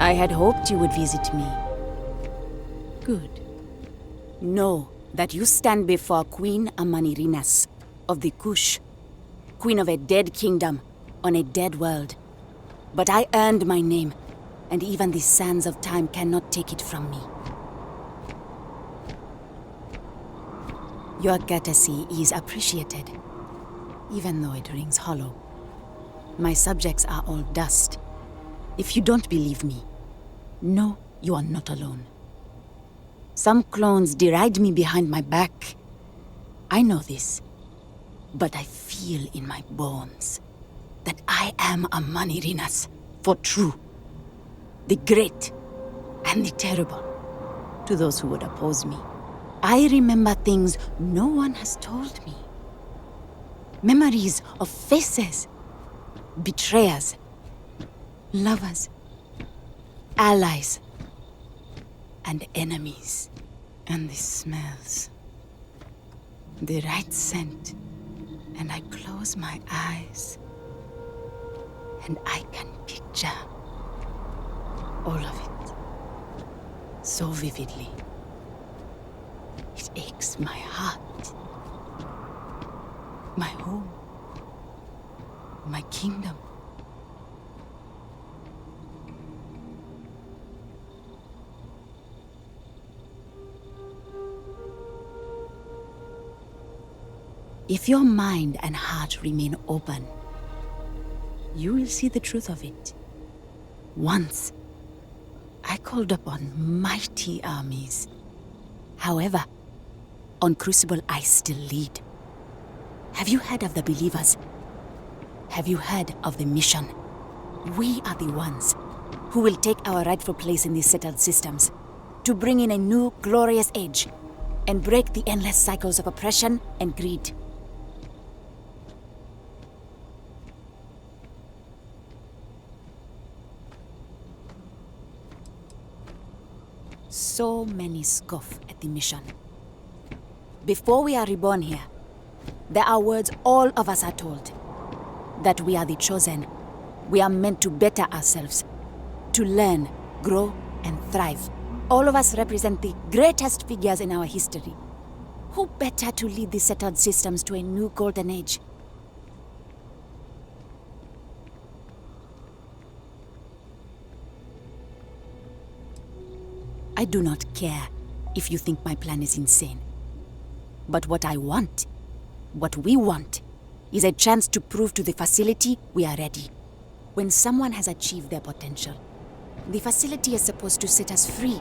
I had hoped you would visit me. Good. Know that you stand before Queen Amanirinas of the Kush, queen of a dead kingdom on a dead world. But I earned my name, and even the sands of time cannot take it from me. Your courtesy is appreciated, even though it rings hollow. My subjects are all dust. If you don't believe me, know you are not alone. Some clones deride me behind my back. I know this, but I feel in my bones that I am a Manirinas for true. The great and the terrible, to those who would oppose me. I remember things no one has told me. Memories of faces, betrayers, lovers, allies, and enemies. And the smells. The right scent. And I close my eyes. And I can picture all of it. So vividly. It aches my heart. My home. My kingdom. If your mind and heart remain open, you will see the truth of it. Once, I called upon mighty armies. However, on Crucible I still lead. Have you heard of the believers? Have you heard of the mission? We are the ones who will take our rightful place in these settled systems to bring in a new glorious age and break the endless cycles of oppression and greed. So many scoff at the mission. Before we are reborn here, there are words all of us are told. That we are the chosen. We are meant to better ourselves. To learn, grow, and thrive. All of us represent the greatest figures in our history. Who better to lead the settled systems to a new golden age? I do not care if you think my plan is insane. But what I want, what we want, is a chance to prove to the facility we are ready. When someone has achieved their potential, the facility is supposed to set us free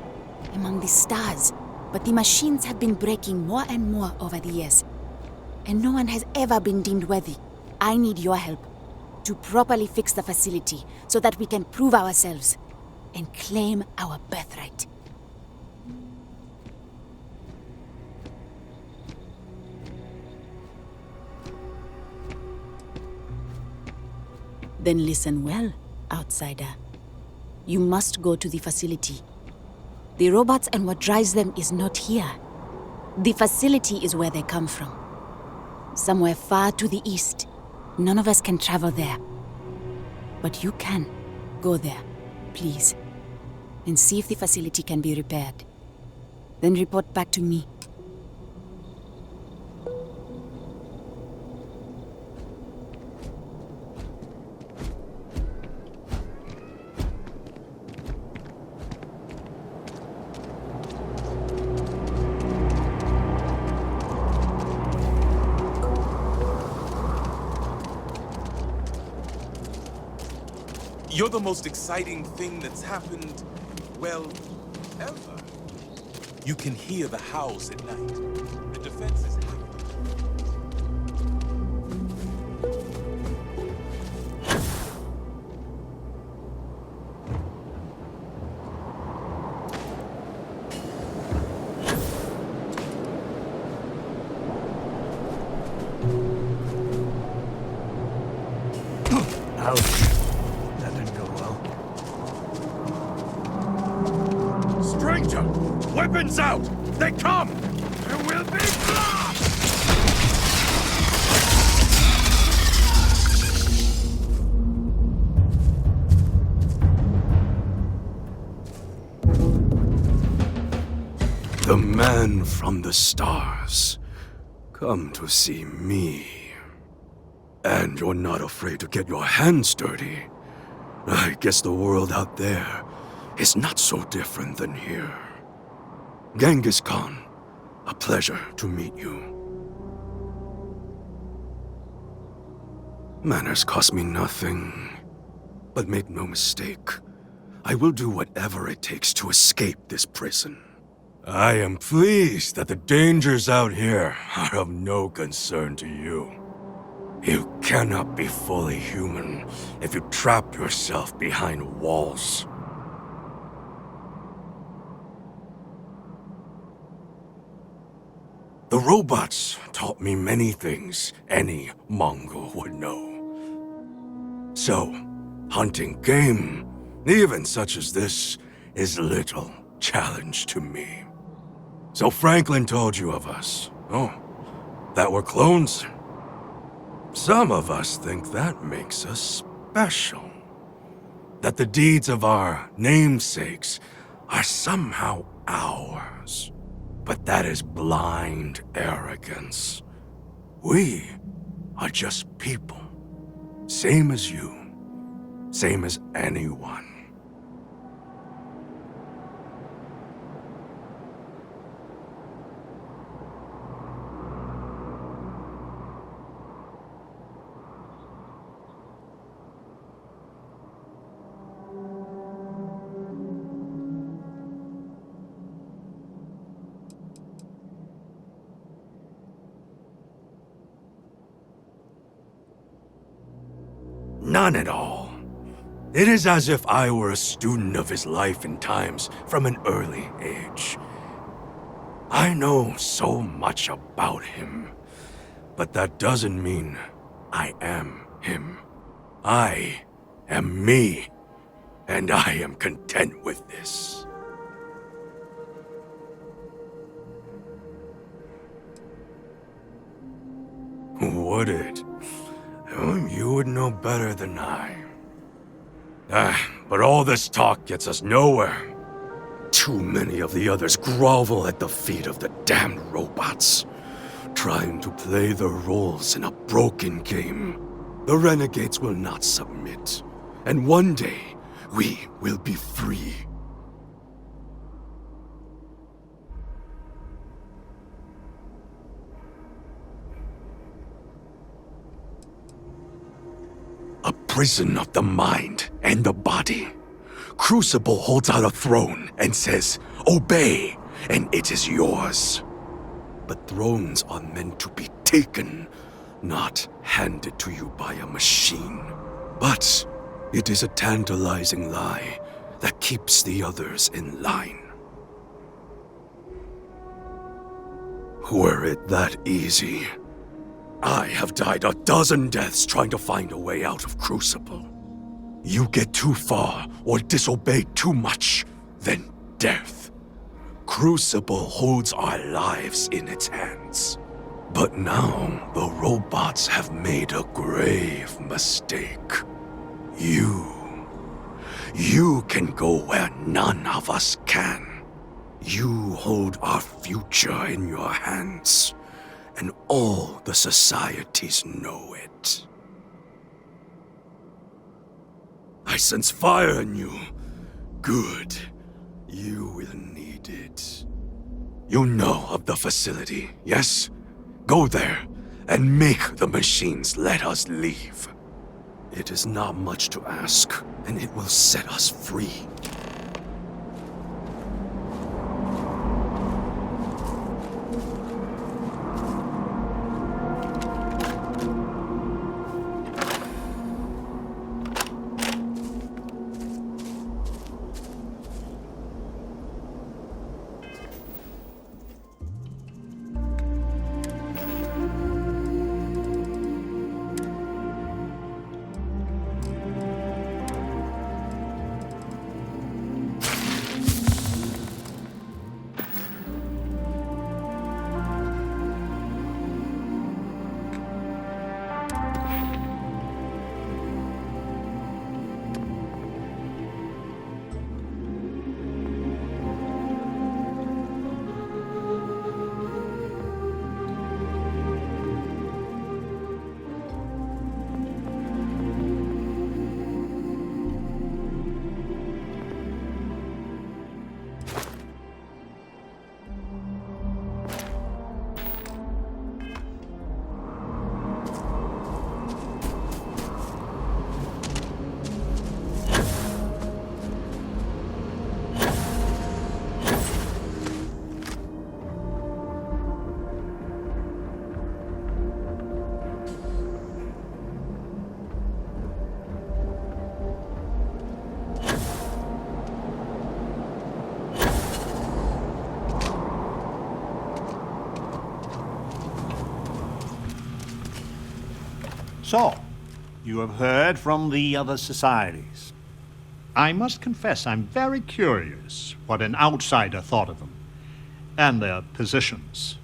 among the stars. But the machines have been breaking more and more over the years, and no one has ever been deemed worthy. I need your help to properly fix the facility so that we can prove ourselves and claim our birthright. Then listen well, outsider. You must go to the facility. The robots and what drives them is not here. The facility is where they come from. Somewhere far to the east. None of us can travel there. But you can. Go there, please. And see if the facility can be repaired. Then report back to me. You're the most exciting thing that's happened, well, ever. You can hear the howls at night. The defense is happy. Ouch. That didn't go well. Stranger! Weapons out! They come! There will be blood! The man from the stars. Come to see me. And you're not afraid to get your hands dirty. I guess the world out there is not so different than here. Genghis Khan, a pleasure to meet you. Manners cost me nothing. But make no mistake, I will do whatever it takes to escape this prison. I am pleased that the dangers out here are of no concern to you. You cannot be fully human if you trap yourself behind walls. The robots taught me many things any Mongol would know. So, hunting game, even such as this, is little challenge to me. So Franklin told you of us. Oh, that we're clones? Some of us think that makes us special. That the deeds of our namesakes are somehow ours. But that is blind arrogance. We are just people. Same as you. Same as anyone. None at all. It is as if I were a student of his life and times from an early age. I know so much about him, but that doesn't mean I am him. I am me, and I am content with this. Would it? You would know better than I. But all this talk gets us nowhere. Too many of the others grovel at the feet of the damned robots, trying to play their roles in a broken game. The renegades will not submit, and one day we will be free. A prison of the mind and the body. Crucible holds out a throne and says, "Obey, and it is yours." But thrones are meant to be taken, not handed to you by a machine. But it is a tantalizing lie that keeps the others in line. Were it that easy, I have died a dozen deaths trying to find a way out of Crucible. You get too far or disobey too much, then death. Crucible holds our lives in its hands. But now the robots have made a grave mistake. You can go where none of us can. You hold our future in your hands. And all the societies know it. I sense fire in you. Good. You will need it. You know of the facility, yes? Go there and make the machines let us leave. It is not much to ask, and it will set us free. So, you have heard from the other societies. I must confess I'm very curious what an outsider thought of them, and their positions.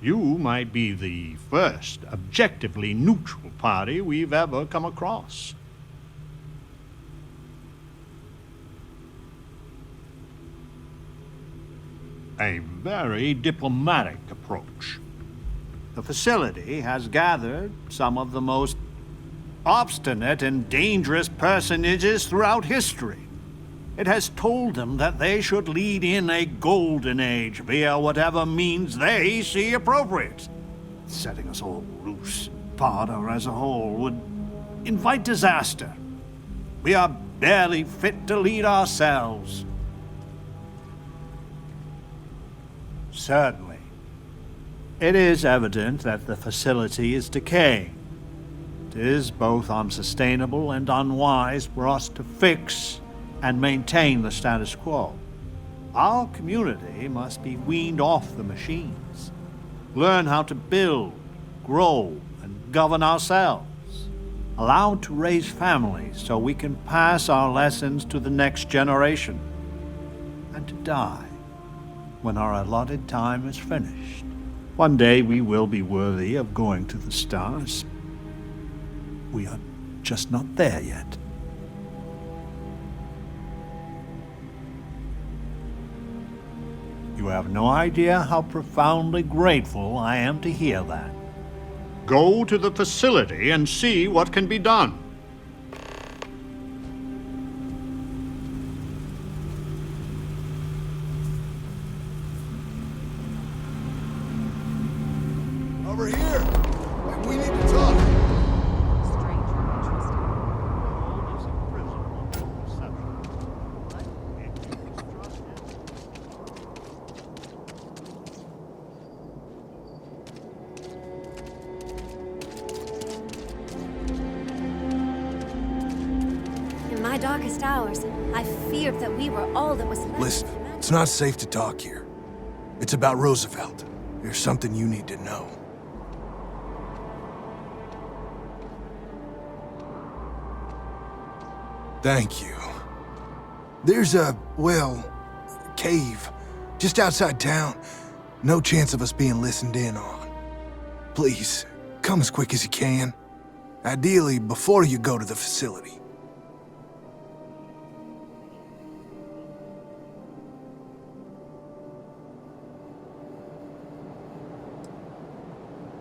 You might be the first objectively neutral party we've ever come across. A very diplomatic approach. The facility has gathered some of the most obstinate and dangerous personages throughout history. It has told them that they should lead in a golden age via whatever means they see appropriate. Setting us all loose, Parda as a whole, would invite disaster. We are barely fit to lead ourselves. Certainly. It is evident that the facility is decaying. It is both unsustainable and unwise for us to fix and maintain the status quo. Our community must be weaned off the machines, learn how to build, grow, and govern ourselves, allowed to raise families so we can pass our lessons to the next generation, and to die when our allotted time is finished. One day we will be worthy of going to the stars. We are just not there yet. You have no idea how profoundly grateful I am to hear that. Go to the facility and see what can be done. Over here! We need to talk! In my darkest hours, I feared that we were all that was left. Listen, it's not safe to talk here. It's about Roosevelt. There's something you need to know. Thank you. There's a, well, cave just outside town. No chance of us being listened in on. Please, come as quick as you can. Ideally, before you go to the facility.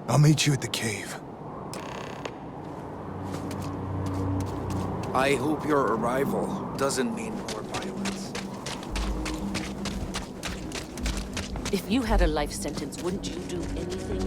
I'll meet you at the cave. I hope your arrival doesn't mean more violence. If you had a life sentence, wouldn't you do anything?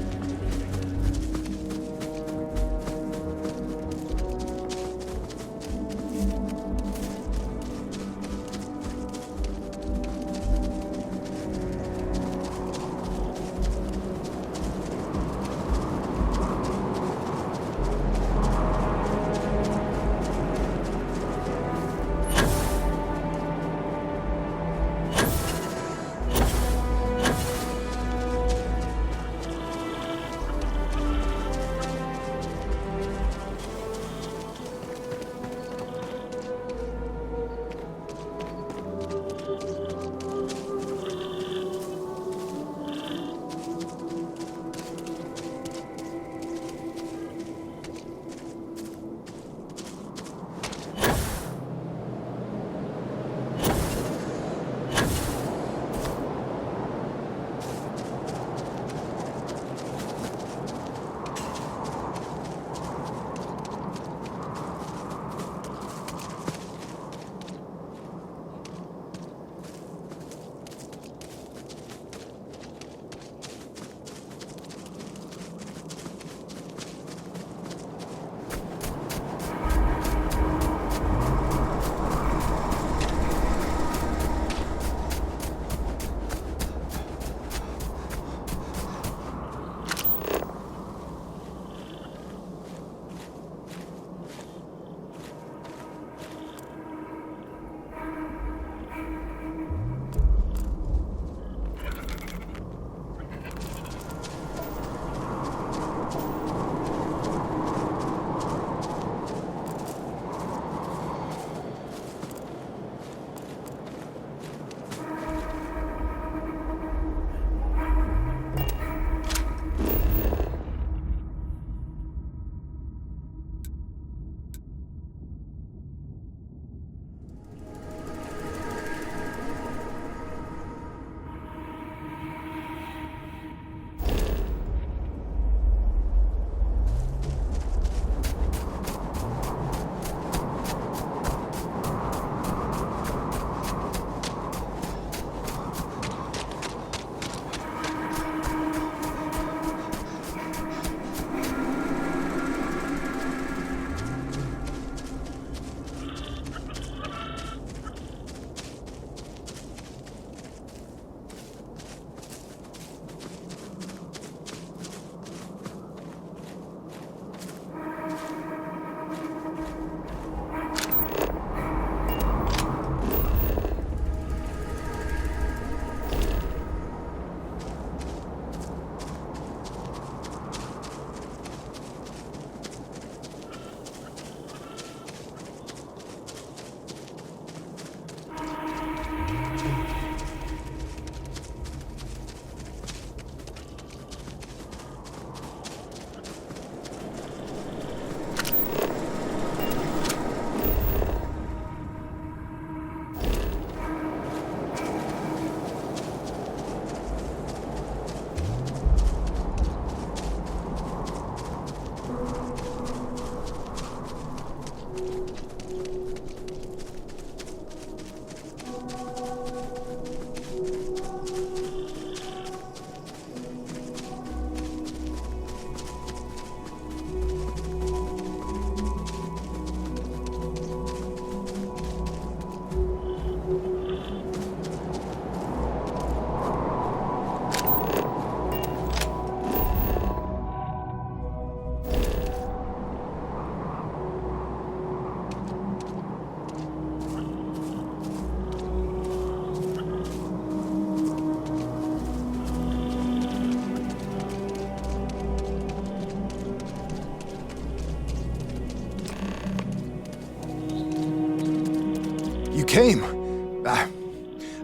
came.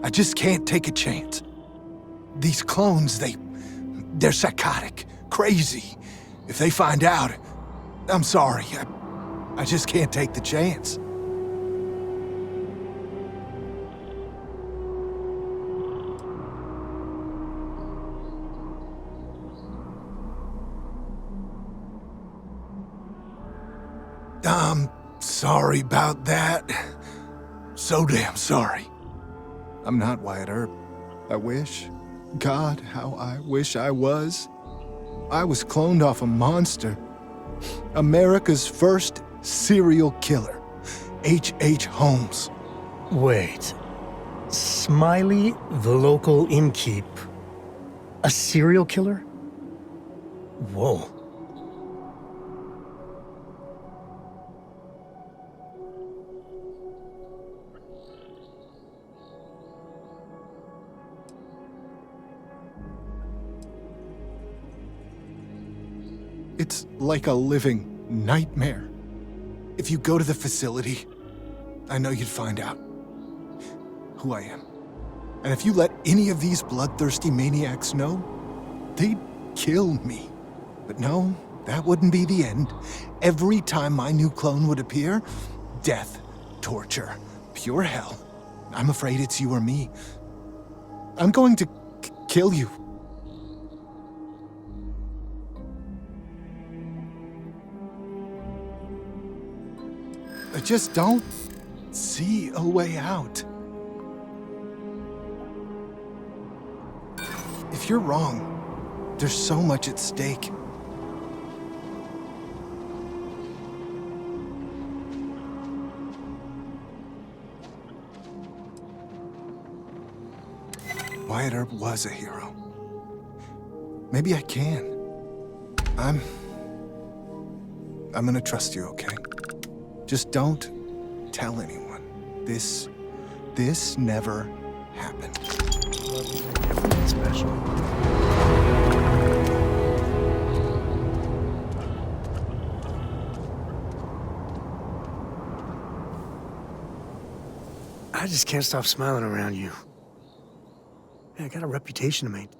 I just can't take a chance. These clones, they're psychotic, crazy. If they find out, I'm sorry. I just can't take the chance. I'm sorry about that. So damn sorry. I'm not Wyatt Earp. I wish. God, how I wish I was. I was cloned off a monster. America's first serial killer, H.H. Holmes. Wait. Smiley, the local innkeep. A serial killer? Whoa. It's like a living nightmare. If you go to the facility, I know you'd find out who I am. And if you let any of these bloodthirsty maniacs know, they'd kill me. But no, that wouldn't be the end. Every time my new clone would appear, death, torture, pure hell. I'm afraid it's you or me. I'm going to kill you. I just don't see a way out. If you're wrong, there's so much at stake. Wyatt Earp was a hero. Maybe I can. I'm gonna trust you, okay? Just don't tell anyone. This never happened. Special. I just can't stop smiling around you. I got a reputation to maintain.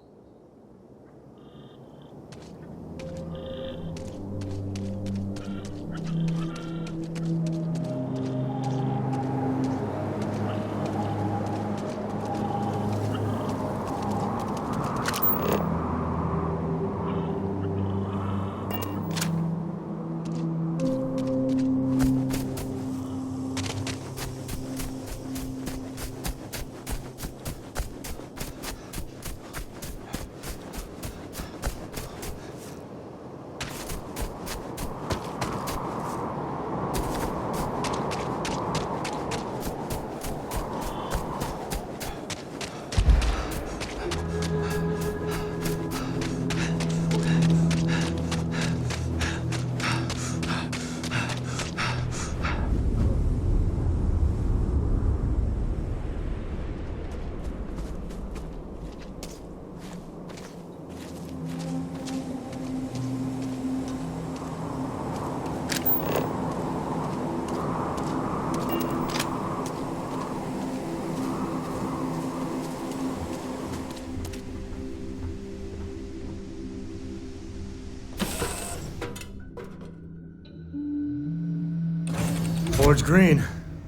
Board's green.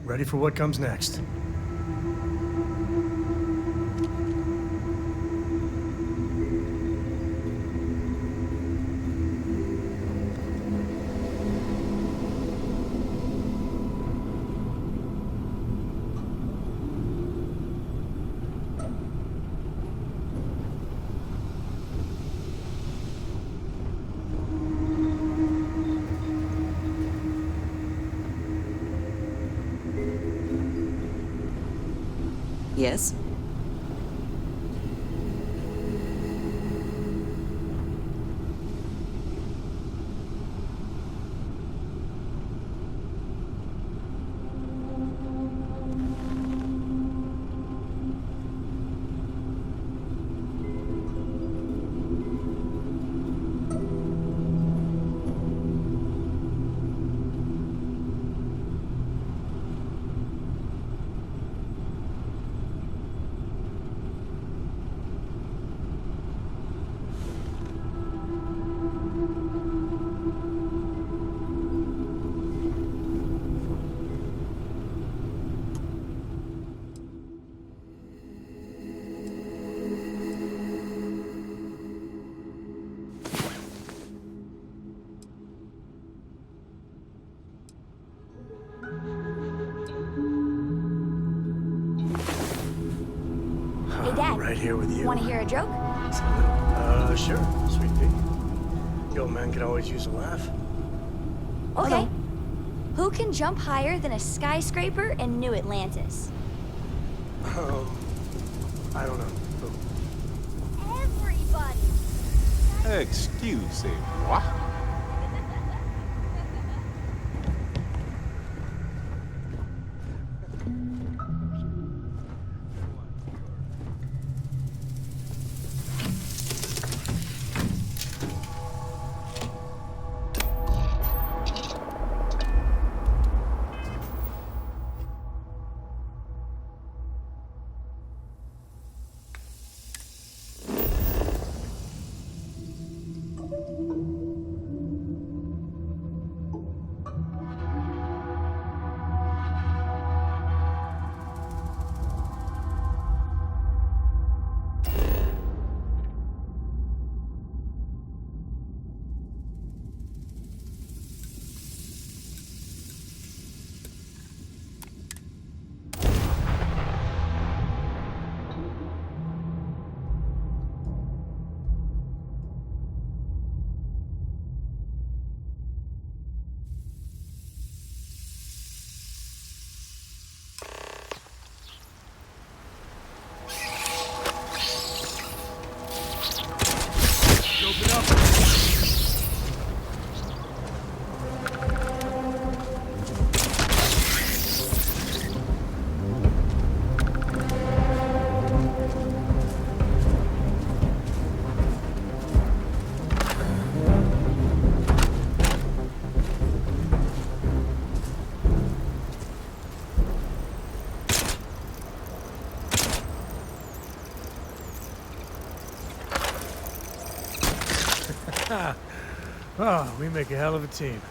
Ready for what comes next. Yes? Hey, Dad. Right here with you. Want to hear a joke? Sure, sweet pea. The old man could always use a laugh. Okay. Who can jump higher than a skyscraper in New Atlantis? I don't know. Who? Everybody! Excusez-moi. Oh, we make a hell of a team.